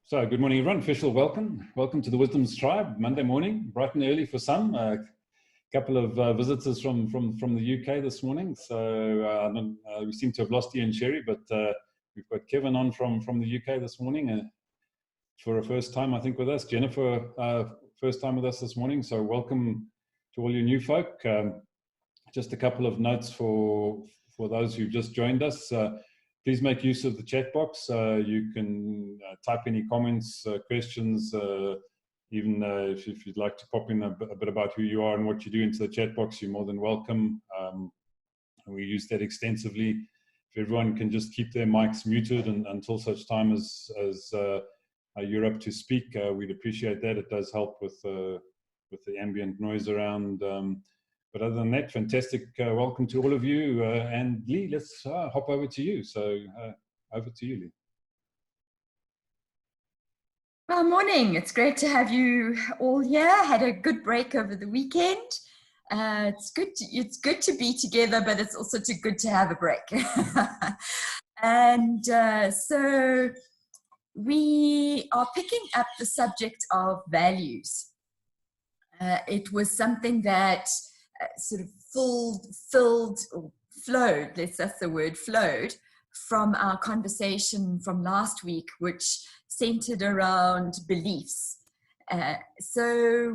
So good morning, everyone. Official welcome. Welcome to the Wisdom's Tribe, Monday morning, bright and early for some. A couple of visitors from the UK this morning. So we seem to have lost Ian Cherry, but we've got Kevin on from the UK this morning for a first time, I think, with us. Jennifer, first time with us this morning. So welcome to all you new folk. Just a couple of notes for those who've just joined us. Please make use of the chat box. You can type any comments, questions, even if you'd like to pop in a bit about who you are and what you do into the chat box, you're more than welcome. We use that extensively. If everyone can just keep their mics muted until such time as you're up to speak, we'd appreciate that. It does help with the ambient noise around. But other than that, fantastic welcome to all of you. And Lee, let's hop over to you. So over to you, Lee. Well, morning. It's great to have you all here. Had a good break over the weekend. It's good to be together, but it's also good to have a break. And so we are picking up the subject of values. It was something that sort of flowed, that's the word, flowed from our conversation from last week, which centered around beliefs. So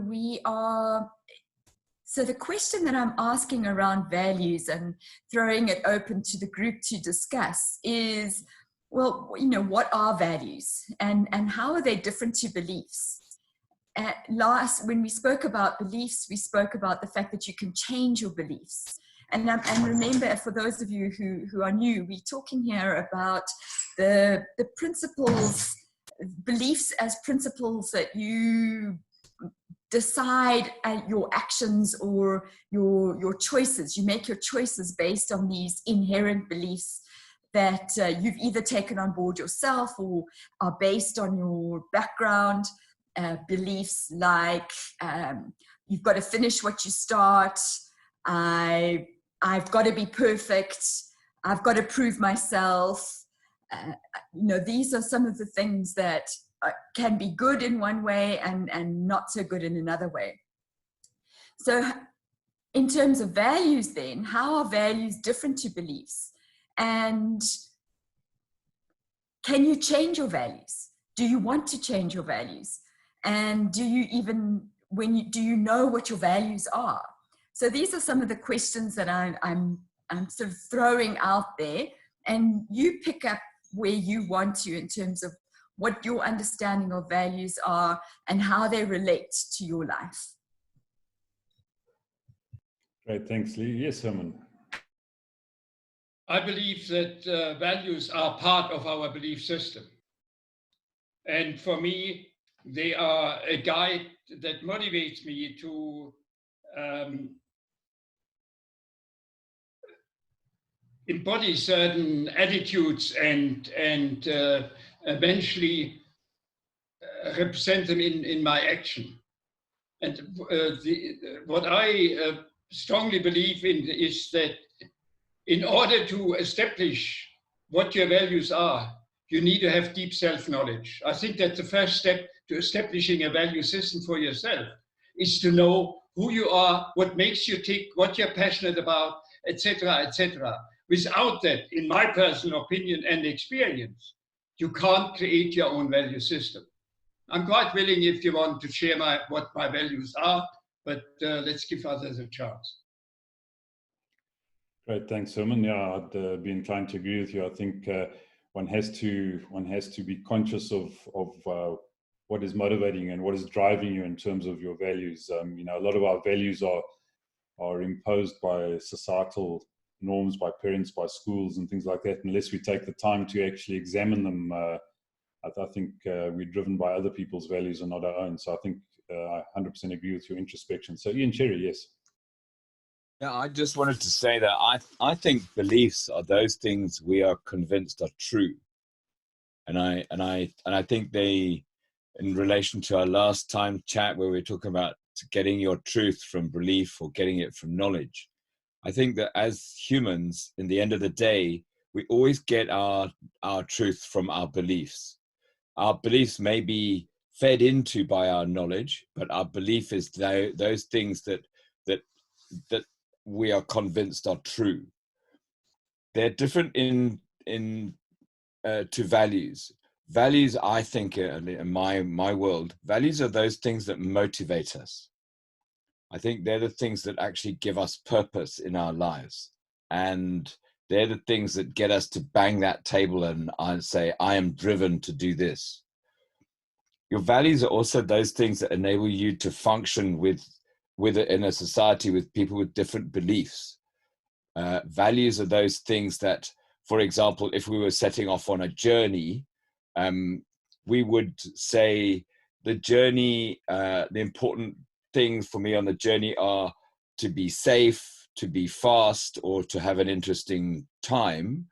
the question that I'm asking around values and throwing it open to the group to discuss is, well, what are values and how are they different to beliefs? When we spoke about beliefs, we spoke about the fact that you can change your beliefs. And remember, for those of you who are new, we're talking here about the principles, beliefs as principles that you decide your actions or your choices. You make your choices based on these inherent beliefs that you've either taken on board yourself or are based on your background. Beliefs like you've got to finish what you start, I've got to be perfect, I've got to prove myself. These are some of the things that can be good in one way and not so good in another way. So in terms of values then, how are values different to beliefs? And can you change your values? Do you want to change your values? And do you know what your values are? So these are some of the questions that I'm sort of throwing out there, and you pick up where you want to in terms of what your understanding of values are and how they relate to your life. Great, thanks, Lee. Yes, Herman. I believe that values are part of our belief system. And for me, they are a guide that motivates me to embody certain attitudes and eventually represent them in my action. And what I strongly believe in is that in order to establish what your values are, you need to have deep self-knowledge. I think that the first step to establishing a value system for yourself is to know who you are, what makes you tick, what you're passionate about, etc., etc. Without that, in my personal opinion and experience, you can't create your own value system. I'm quite willing if you want to share what my values are, but let's give others a chance. Great, thanks, Herman. Yeah, I'd be inclined to agree with you. I think one has to be conscious of what is motivating and what is driving you in terms of your values. A lot of our values are imposed by societal norms, by parents, by schools and things like that. Unless we take the time to actually examine them, I think we're driven by other people's values and not our own. So I think I 100% agree with your introspection. So Ian Cherry, yes. Yeah, I just wanted to say that I think beliefs are those things we are convinced are true, and I think they, in relation to our last time chat where we were talking about getting your truth from belief or getting it from knowledge, I think that as humans, in the end of the day, we always get our truth from our beliefs. our beliefs may be fed into by our knowledge, but our belief is those things that we are convinced are true. They're different to values. Values, I think, in my world, values are those things that motivate us. I think they're the things that actually give us purpose in our lives. And they're the things that get us to bang that table and say, I am driven to do this. Your values are also those things that enable you to function in a society with people with different beliefs. Values are those things that, for example, if we were setting off on a journey, we would say the journey, the important things for me on the journey are to be safe, to be fast, or to have an interesting time.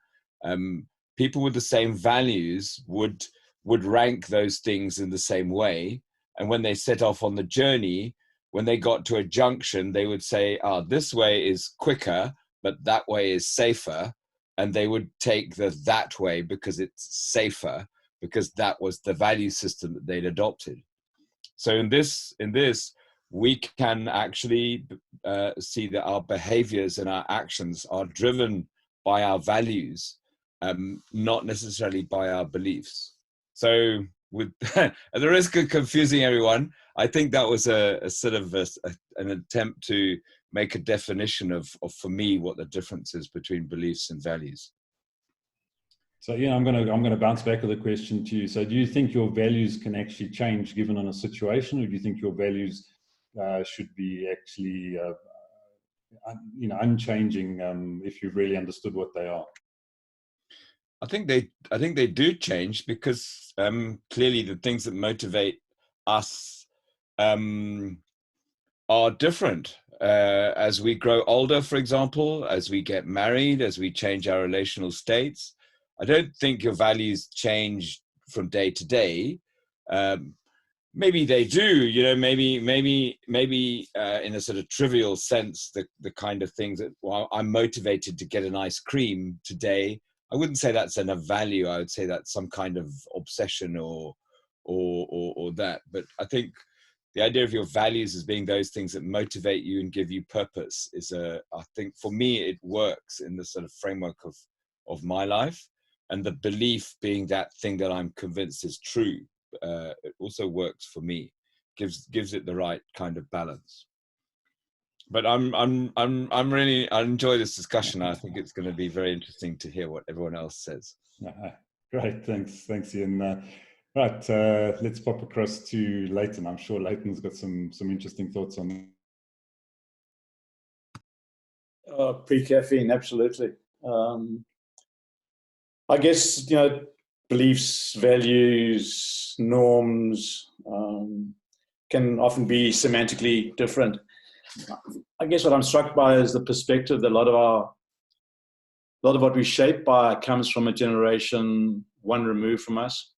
People with the same values would rank those things in the same way. And when they set off on the journey, when they got to a junction, they would say, this way is quicker, but that way is safer. And they would take that way because it's safer, because that was the value system that they'd adopted. So in this, we can actually see that our behaviors and our actions are driven by our values, not necessarily by our beliefs. So with at the risk of confusing everyone, I think that was a sort of an attempt to make a definition of, for me, what the difference is between beliefs and values. So yeah, I'm gonna bounce back with a question to you. So do you think your values can actually change given on a situation, or do you think your values should be actually unchanging if you've really understood what they are? I think they do change, because clearly the things that motivate us are different. As we grow older, for example, as we get married, as we change our relational states, I don't think your values change from day to day. Maybe they do, maybe in a sort of trivial sense, the kind of things that, well, I'm motivated to get an ice cream today. I wouldn't say that's a value. I would say that's some kind of obsession or that. But I think the idea of your values as being those things that motivate you and give you purpose I think for me, it works in the sort of framework of my life. And the belief being that thing that I'm convinced is true, it also works for me, gives it the right kind of balance. But I enjoy this discussion. I think it's going to be very interesting to hear what everyone else says. Great, thanks, Ian. Right, let's pop across to Leighton. I'm sure Leighton's got some interesting thoughts on pre-caffeine, absolutely. I guess, beliefs, values, norms can often be semantically different. I guess what I'm struck by is the perspective that a lot of what we shape by comes from a generation one removed from us.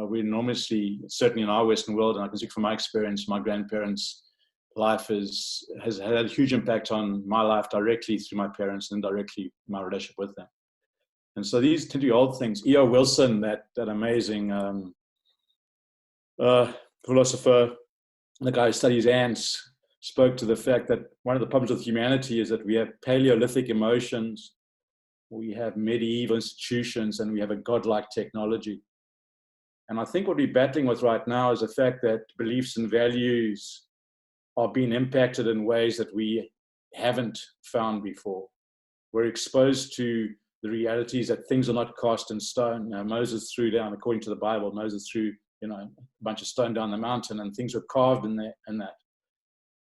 We enormously, certainly in our Western world, and I can speak from my experience, my grandparents' life has had a huge impact on my life directly through my parents and indirectly my relationship with them. And so these tend to be old things. E.O. Wilson, that amazing philosopher, the guy who studies ants, spoke to the fact that one of the problems with humanity is that we have Paleolithic emotions, we have medieval institutions, and we have a godlike technology. And I think what we're battling with right now is the fact that beliefs and values are being impacted in ways that we haven't found before. We're exposed to the realities that things are not cast in stone. Moses threw down, according to the Bible, Moses threw a bunch of stone down the mountain, and things were carved in that.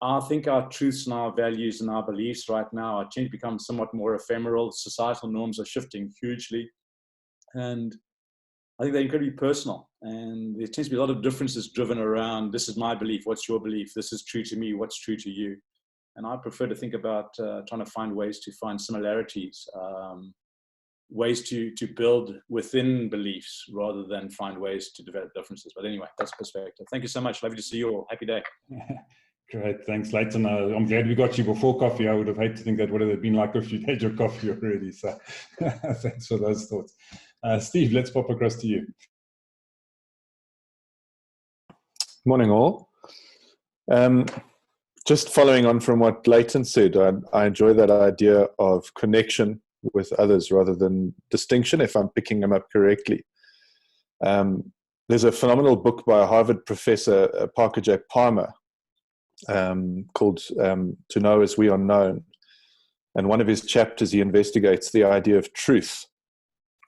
I think our truths and our values and our beliefs right now are tend to become somewhat more ephemeral. Societal norms are shifting hugely, and I think they're incredibly personal. And there tends to be a lot of differences driven around, this is my belief, what's your belief? This is true to me, what's true to you? And I prefer to think about trying to find ways to find similarities, ways to build within beliefs rather than find ways to develop differences. But anyway, that's perspective. Thank you so much. Lovely to see you all. Happy day. Great, thanks, Leighton. I'm glad we got you before coffee. I would have hated to think that would have been like if you'd had your coffee already. So thanks for those thoughts. Steve, let's pop across to you. Morning, all. Just following on from what Leighton said, I enjoy that idea of connection with others rather than distinction, if I'm picking them up correctly. There's a phenomenal book by a Harvard professor, Parker J. Palmer, called To Know As We Are Known. And one of his chapters, he investigates the idea of truth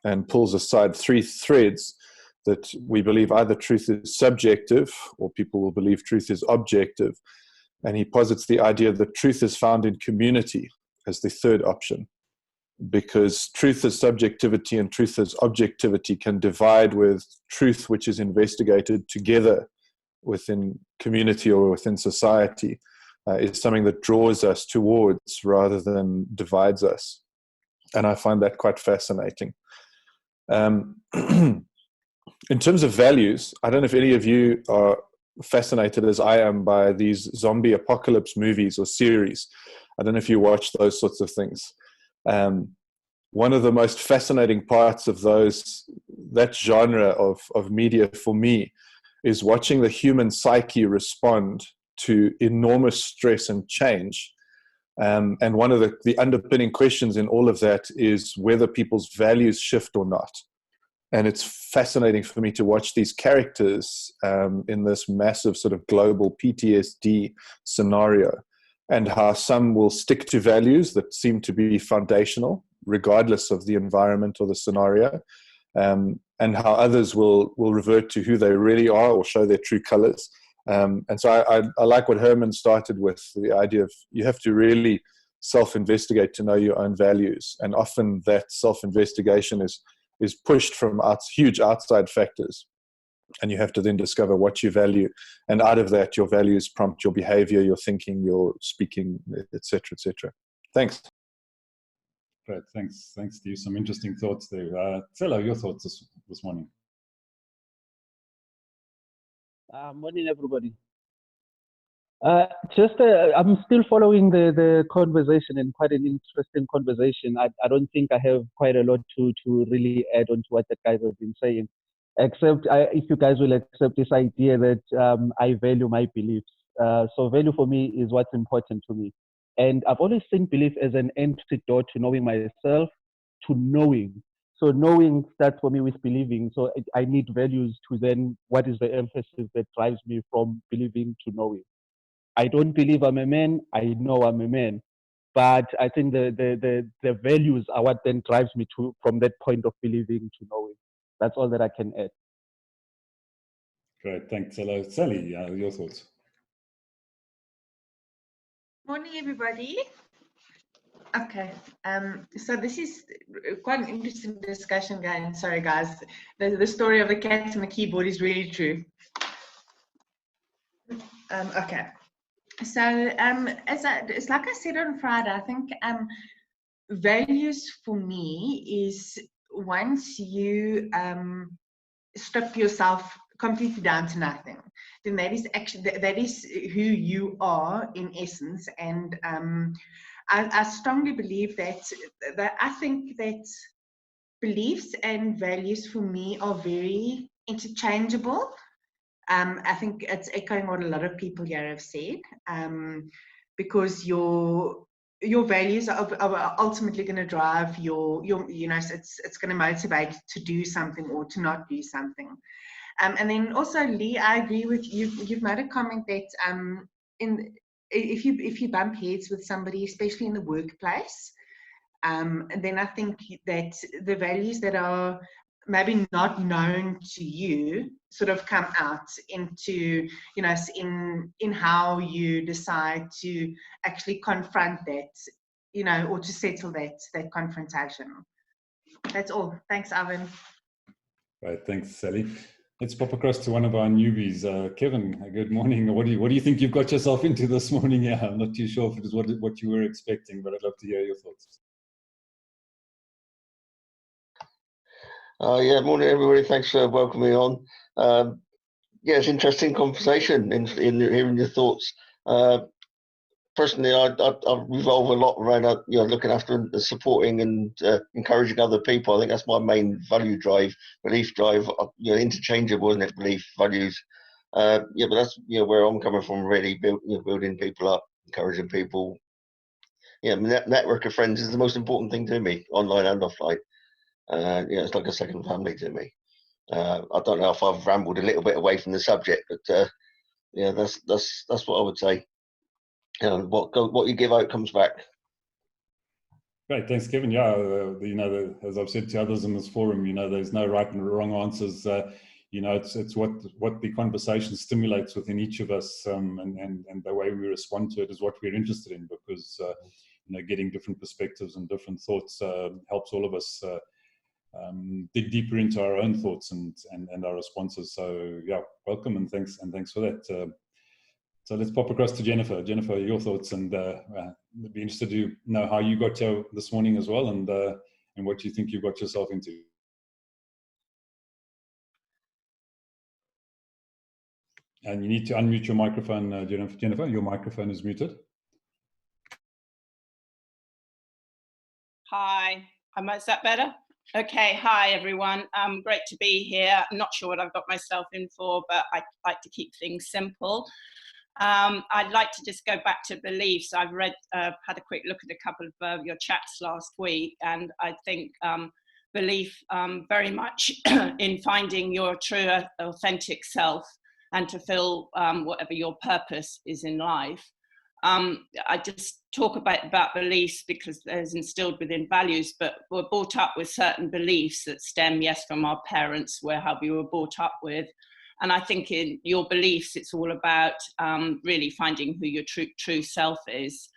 and pulls aside three threads that we believe either truth is subjective or people will believe truth is objective. And he posits the idea that truth is found in community as the third option, because truth as subjectivity and truth as objectivity can divide with truth which is investigated together within community or within society. Is something that draws us towards rather than divides us. And I find that quite fascinating. In terms of values, I don't know if any of you are fascinated as I am by these zombie apocalypse movies or series. I don't know if you watch those sorts of things. One of the most fascinating parts of that genre of media for me is watching the human psyche respond to enormous stress and change. And one of the underpinning questions in all of that is whether people's values shift or not. And it's fascinating for me to watch these characters in this massive sort of global PTSD scenario, and how some will stick to values that seem to be foundational, regardless of the environment or the scenario, and how others will revert to who they really are or show their true colors. And so I like what Herman started with, the idea of you have to really self-investigate to know your own values. And often that self-investigation is pushed from huge outside factors. And you have to then discover what you value. And out of that, your values prompt your behavior, your thinking, your speaking, etc., etc. Thanks. Great, thanks, Steve. Some interesting thoughts there. Cello, your thoughts this morning. Morning, everybody. I'm still following the conversation, and quite an interesting conversation. I don't think I have quite a lot to really add on to what the guys have been saying, except if you guys will accept this idea that I value my beliefs. So value for me is what's important to me. And I've always seen belief as an entry door to knowing myself, to knowing. So knowing starts for me with believing. So I need values to then, what is the emphasis that drives me from believing to knowing? I don't believe I'm a man. I know I'm a man. But I think the values are what then drives me from that point of believing to knowing. That's all that I can add. Great, thanks, Cello. Sally, your thoughts. Morning, everybody. Okay, so this is quite an interesting discussion going. Sorry, guys. The story of the cat and the keyboard is really true. Okay, so it's like I said on Friday. I think values for me is once you strip yourself completely down to nothing, then that is who you are in essence. And I strongly believe that I think that beliefs and values for me are very interchangeable. I think it's echoing what a lot of people here have said, because your values are ultimately going to drive your it's going to motivate to do something or to not do something. And then also, Lee, I agree with you. You've made a comment that if you bump heads with somebody, especially in the workplace, then I think that the values that are maybe not known to you sort of come out into, in how you decide to actually confront that, or to settle that confrontation. That's all. Thanks, Ivan. Right, thanks, Sally. Let's pop across to one of our newbies. Kevin, good morning. What do you think you've got yourself into this morning? Yeah, I'm not too sure if it is what you were expecting, but I'd love to hear your thoughts. Yeah, morning everybody. Thanks for welcoming me on. Yeah, it's an interesting conversation in hearing your thoughts. Personally, I revolve a lot around looking after and supporting and encouraging other people. I think that's my main value drive, belief drive. Interchangeable, isn't it? Belief, values. Yeah, but that's where I'm coming from. Really, building people up, encouraging people. Yeah, network of friends is the most important thing to me, online and offline. It's like a second family to me. I don't know if I've rambled a little bit away from the subject, but that's what I would say. What you give out comes back. Great, thanks, Kevin. Yeah, as I've said to others in this forum, there's no right and wrong answers. It's what the conversation stimulates within each of us, and the way we respond to it is what we're interested in, because getting different perspectives and different thoughts helps all of us dig deeper into our own thoughts and our responses. So yeah, welcome and thanks for that. So let's pop across to Jennifer. Jennifer, your thoughts, and I'd be interested to know how you got here this morning as well, and what you think you got yourself into. And you need to unmute your microphone, Jennifer. Jennifer, your microphone is muted. Hi, is that better? Okay, hi everyone. Great to be here. I'm not sure what I've got myself in for, but I like to keep things simple. I'd like to just go back to beliefs. I've had a quick look at a couple of your chats last week, and I think belief very much in finding your true, authentic self and to fulfill whatever your purpose is in life. I just talk about beliefs because there's instilled within values, but we're brought up with certain beliefs that stem, yes, from our parents, how we were brought up with. And I think in your beliefs, it's all about really finding who your true self is.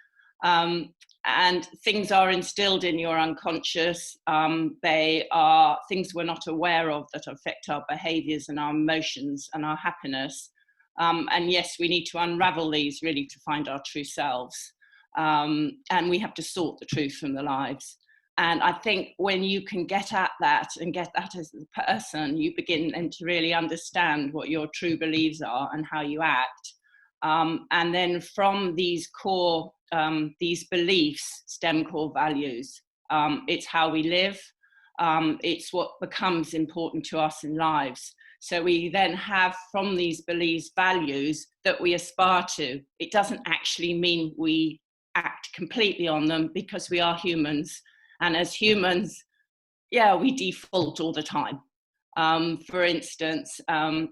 And things are instilled in your unconscious. They are things we're not aware of that affect our behaviors and our emotions and our happiness. And yes, we need to unravel these really to find our true selves. And we have to sort the truth from the lies. And I think when you can get at that and get that as a person, you begin then to really understand what your true beliefs are and how you act. And then from these core, these beliefs stem core values. It's how we live. It's what becomes important to us in lives. So we then have from these beliefs values that we aspire to. It doesn't actually mean we act completely on them because we are humans. And as humans, yeah, we default all the time. For instance,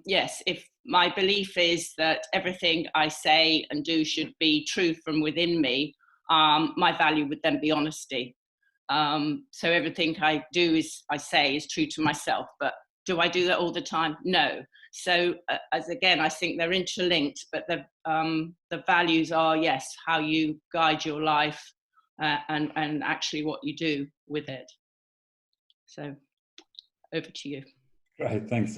yes, if my belief is that everything I say and do should be true from within me, my value would then be honesty. So everything I do I say is true to myself, but do I do that all the time? No. So as again, I think they're interlinked, but the values are, yes, how you guide your life and actually what you do with it. So over to you. Great, thanks,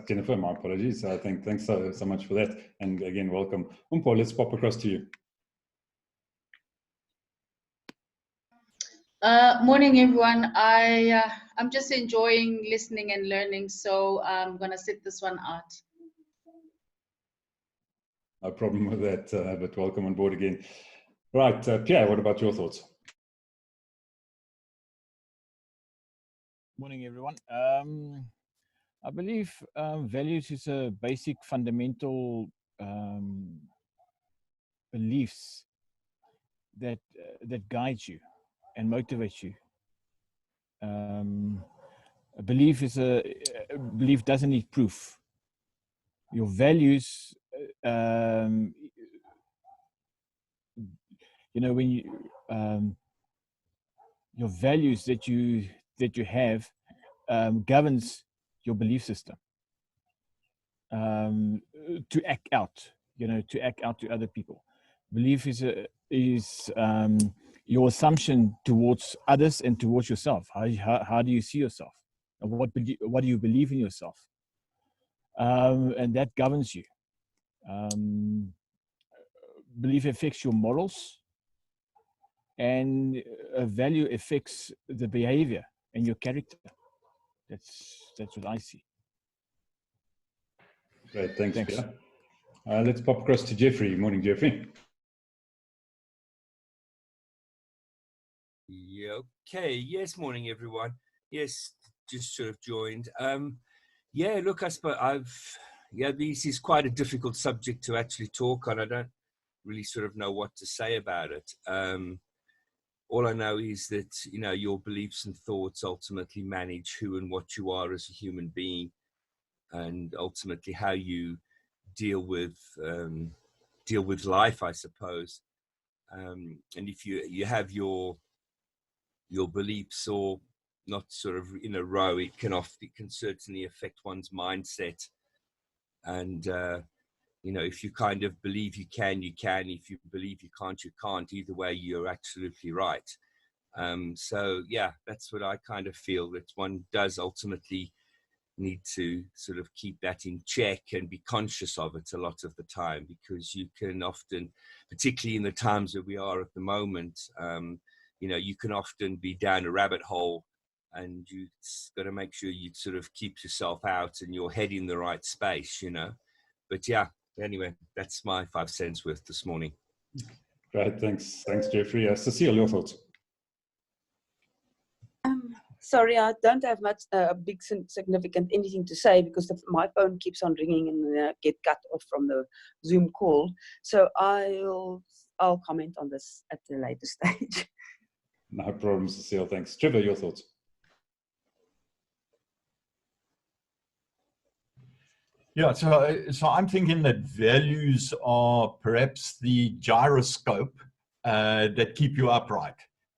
Jennifer. My apologies. I think thanks so much for that, and again, welcome. Umpo, let's pop across to you. Morning, everyone. I'm just enjoying listening and learning, so I'm gonna sit this one out. No problem with that, but welcome on board again. Right, Pierre, what about your thoughts? Morning, everyone. I believe values is a basic fundamental beliefs that guides you and motivates you. A belief doesn't need proof. Your values, when you your values that you have governs your belief system. To act out, to other people. Belief is your assumption towards others and towards yourself. How do you see yourself? And what do you believe in yourself? And that governs you. Belief affects your morals, and a value affects the behavior and your character. That's what I see. Great, thanks. Pierre. Let's pop across to Jeffrey. Morning, Jeffrey. Yeah, okay. Yes, morning, everyone. Yes, just sort of joined. Yeah, look, I suppose yeah, this is quite a difficult subject to actually talk on. I don't really sort of know what to say about it. All I know is that, you know, your beliefs and thoughts ultimately manage who and what you are as a human being, and ultimately how you deal with life, I suppose. And if you have your beliefs or not sort of in a row, it can certainly affect one's mindset. And you know, if you kind of believe you can, you can. If you believe you can't, you can't. Either way, you're absolutely right. So yeah, that's what I kind of feel, that one does ultimately need to sort of keep that in check and be conscious of it a lot of the time, because you can often, particularly in the times that we are at the moment, you know, you can often be down a rabbit hole, and you've got to make sure you sort of keep yourself out and your head in the right space, you know. But yeah, anyway, that's my 5 cents worth this morning. Great, thanks, Jeffrey. Cecile, your thoughts? Sorry, I don't have much big significant anything to say, because my phone keeps on ringing and get cut off from the Zoom call. So I'll comment on this at a later stage. No problem, Cecile. Thanks. Trevor, your thoughts? Yeah, so I'm thinking that values are perhaps the gyroscope that keep you upright,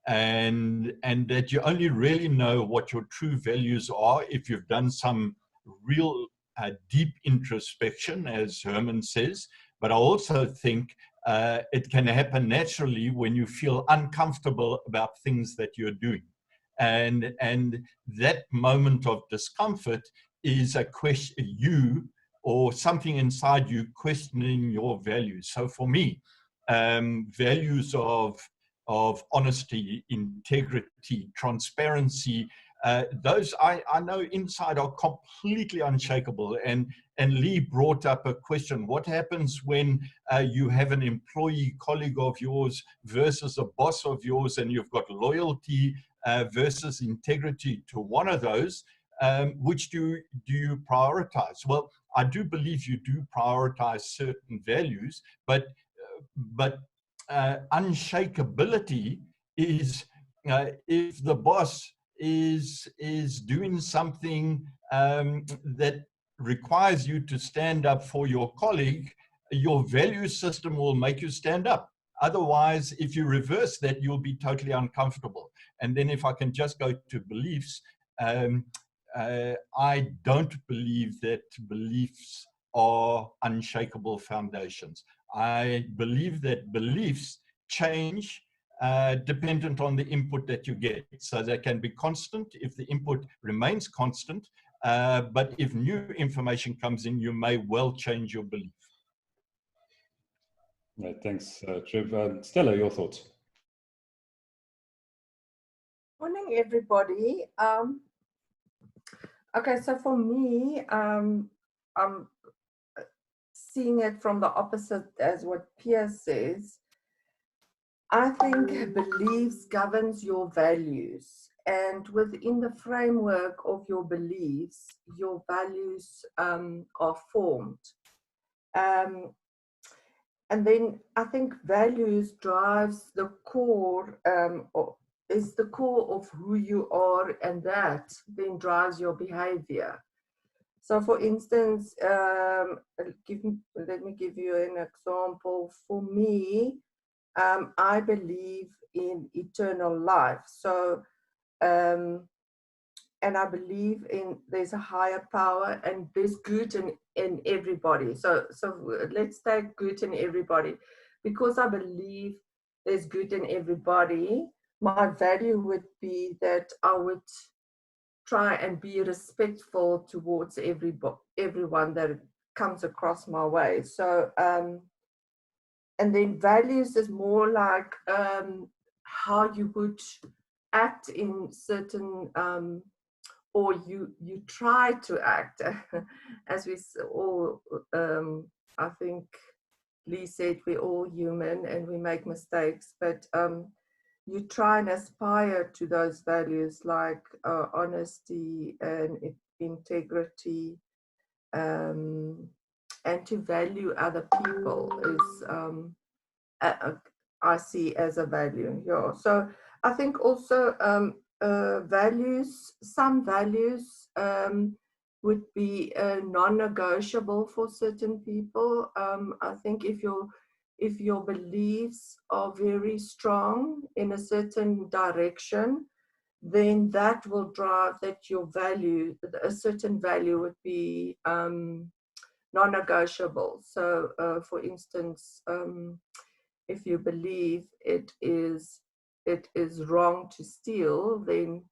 and that you only really know what your true values are if you've done some real deep introspection, as Herman says. But I also think it can happen naturally when you feel uncomfortable about things that you're doing, and that moment of discomfort is a question or something inside you questioning your values. So for me, values of honesty, integrity, transparency, those I know inside are completely unshakable. And Lee brought up a question: what happens when you have an employee colleague of yours versus a boss of yours, and you've got loyalty versus integrity to one of those? Which do you prioritize? Well, I do believe you do prioritize certain values, but unshakability is if the boss is doing something that requires you to stand up for your colleague, your value system will make you stand up. Otherwise, if you reverse that, you'll be totally uncomfortable. And then if I can just go to beliefs, I don't believe that beliefs are unshakable foundations. I believe that beliefs change dependent on the input that you get. So they can be constant if the input remains constant, but if new information comes in, you may well change your belief. Right, thanks, Trev. Stella, your thoughts? Morning, everybody. Okay, so for me, I'm seeing it from the opposite as what Pierre says. I think beliefs governs your values, and within the framework of your beliefs, your values are formed. And then I think values drives the core, is the core of who you are, and that then drives your behavior. So for instance, let me give you an example. For me, I believe in eternal life. So, and I believe there's a higher power, and there's good in everybody. So let's take good in everybody. Because I believe there's good in everybody, my value would be that I would try and be respectful towards everyone that comes across my way. So, and then values is more like how you would act in certain, or you try to act, as we all, I think Lee said, we're all human and we make mistakes, but you try and aspire to those values like honesty and integrity, and to value other people is I see as a value. Yeah. So I think also values, some values would be non-negotiable for certain people. I think if your beliefs are very strong in a certain direction, then that will drive that your value, a certain value would be non-negotiable. So for instance, if you believe it is wrong to steal, then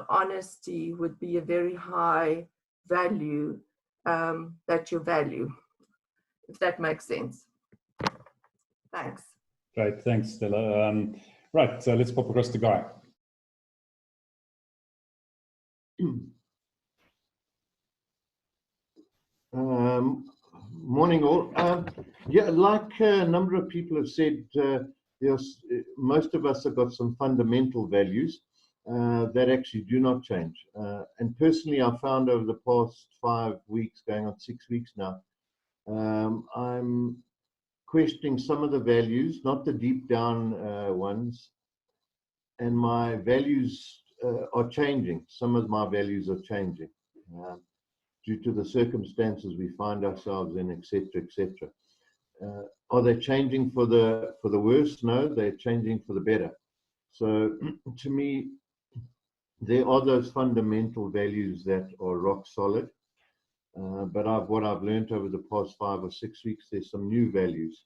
honesty would be a very high value that you value, if that makes sense. Thanks. Great, thanks, Stella. Right, so let's pop across to Guy. Morning all. Yeah, like a number of people have said, most of us have got some fundamental values that actually do not change. And personally, I found over the past 5 weeks, going on 6 weeks now, I'm questioning some of the values, not the deep down ones, and my values are changing. Some of my values are changing due to the circumstances we find ourselves in, etc., etc. Are they changing for the worse? No, they're changing for the better. So to me, there are those fundamental values that are rock solid. But what I've learned over the past 5 or 6 weeks, there's some new values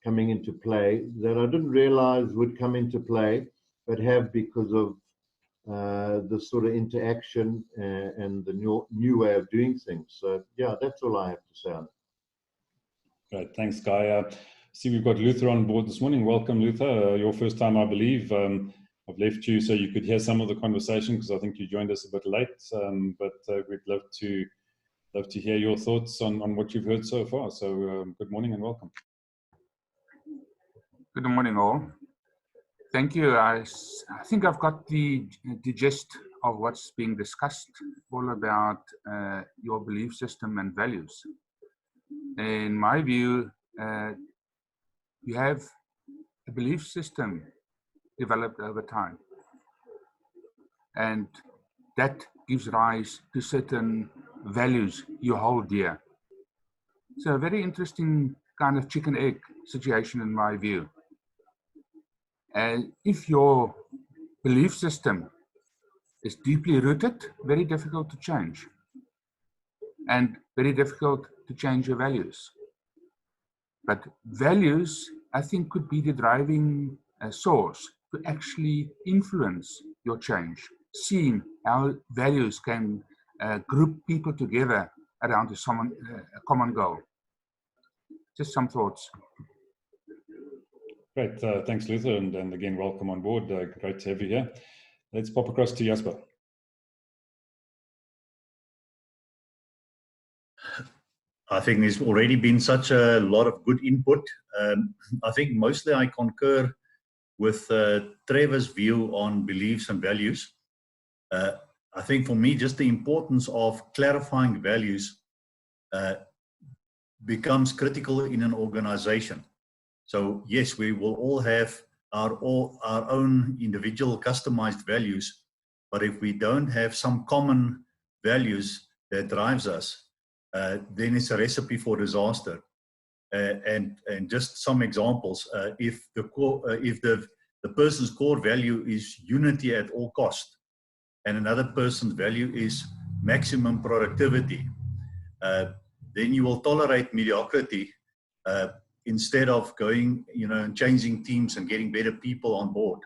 coming into play that I didn't realize would come into play, but have because of the sort of interaction and the new way of doing things. So yeah, that's all I have to say on it. Great, thanks, Guy. See, we've got Luther on board this morning. Welcome, Luther. Your first time, I believe. I've left you so you could hear some of the conversation because I think you joined us a bit late. But we'd love to hear your thoughts on what you've heard so far. So good morning and welcome. Good morning, all. Thank you. I think I've got the gist of what's being discussed, all about your belief system and values. In my view, you have a belief system developed over time, and that gives rise to certain values you hold dear. So a very interesting kind of chicken-egg situation in my view. And if your belief system is deeply rooted, very difficult to change, and very difficult to change your values. But values, I think, could be the driving source to actually influence your change, seeing how values can group people together around a common goal. Just some thoughts. Great, thanks, Luther, and again, welcome on board. Great to have you here. Let's pop across to Jasper. I think there's already been such a lot of good input. I think mostly I concur with Trevor's view on beliefs and values. I think for me, just the importance of clarifying values becomes critical in an organization. So yes, we will all have our own individual customized values, but if we don't have some common values that drives us, then it's a recipe for disaster. And just some examples: if the person's core value is unity at all cost, and another person's value is maximum productivity, then you will tolerate mediocrity instead of going, and changing teams and getting better people on board.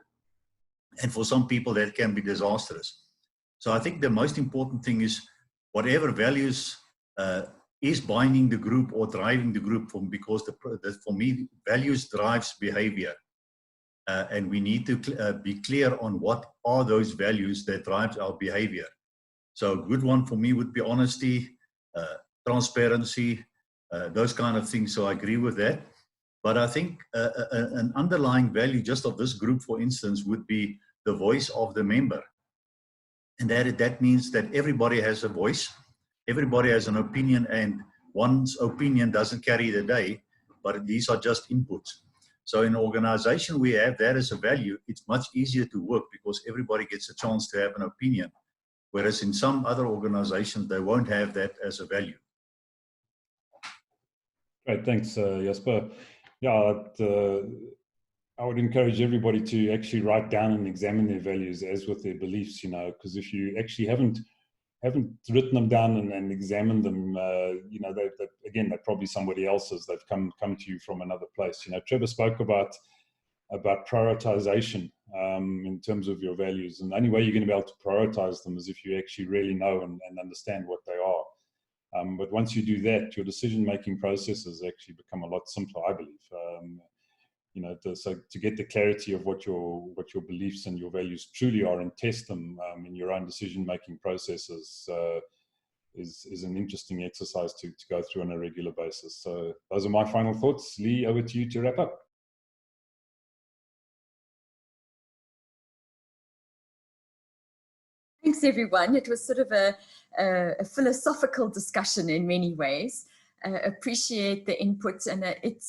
And for some people, that can be disastrous. So I think the most important thing is whatever values is binding the group or driving the group, because for me, values drives behavior. And we need to be clear on what are those values that drives our behavior. So a good one for me would be honesty, transparency, those kind of things. So I agree with that. But I think an underlying value just of this group, for instance, would be the voice of the member. And that means that everybody has a voice, everybody has an opinion, and one's opinion doesn't carry the day, but these are just inputs. So in an organization, we have that as a value. It's much easier to work because everybody gets a chance to have an opinion. Whereas in some other organizations, they won't have that as a value. Great, thanks, Jasper. Yeah, I would encourage everybody to actually write down and examine their values as with their beliefs, because if you actually haven't written them down and examined them, again, they're probably somebody else's. They've come to you from another place. Trevor spoke about prioritization in terms of your values, and the only way you're going to be able to prioritize them is if you actually really know and understand what they are. But once you do that, your decision-making processes actually become a lot simpler, I believe. So to get the clarity of what your beliefs and your values truly are and test them in your own decision-making processes is an interesting exercise to go through on a regular basis. So those are my final thoughts. Lee, over to you to wrap up. Thanks, everyone. It was sort of a philosophical discussion in many ways. Appreciate the input, and it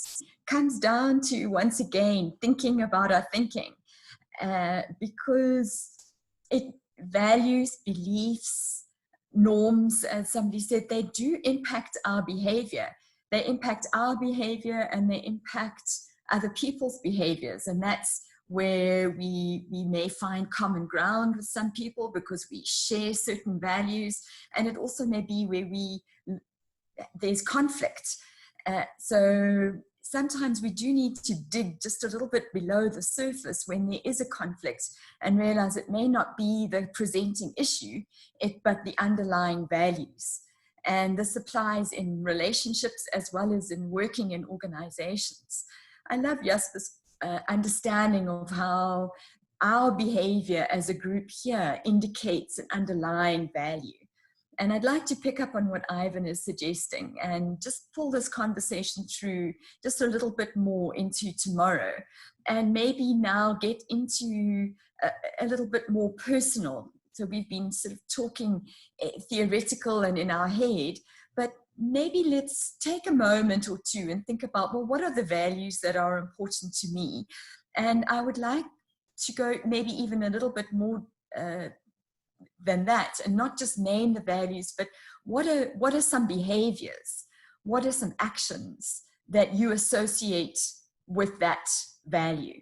comes down to, once again, thinking about our thinking, because values, beliefs, norms, as somebody said, they do impact our behavior. They impact our behavior and they impact other people's behaviors, and that's where we may find common ground with some people because we share certain values, and it also may be where there's conflict. So sometimes we do need to dig just a little bit below the surface when there is a conflict and realize it may not be the presenting issue, but the underlying values. And this applies in relationships as well as in working in organizations. I love Jasper's understanding of how our behavior as a group here indicates an underlying value. And I'd like to pick up on what Ivan is suggesting and just pull this conversation through just a little bit more into tomorrow, and maybe now get into a little bit more personal. So we've been sort of talking theoretical and in our head, but maybe let's take a moment or two and think about, well, what are the values that are important to me? And I would like to go maybe even a little bit more than that, and not just name the values, but what are some behaviors? What are some actions that you associate with that value?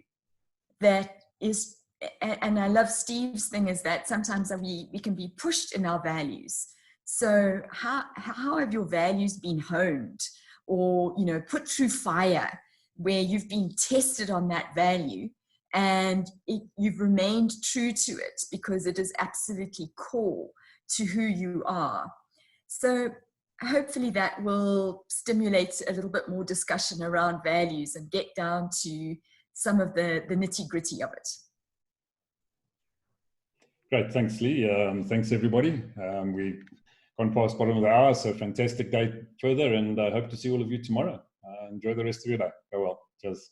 That is, and I love Steve's thing, is that sometimes we can be pushed in our values. So how have your values been honed or, put through fire where you've been tested on that value and you've remained true to it because it is absolutely core to who you are? So hopefully that will stimulate a little bit more discussion around values and get down to some of the nitty-gritty of it. Great, thanks, Lee. Thanks, everybody. We've gone past bottom of the hour, so fantastic day further, and I hope to see all of you tomorrow. Enjoy the rest of your day. Go well. Cheers.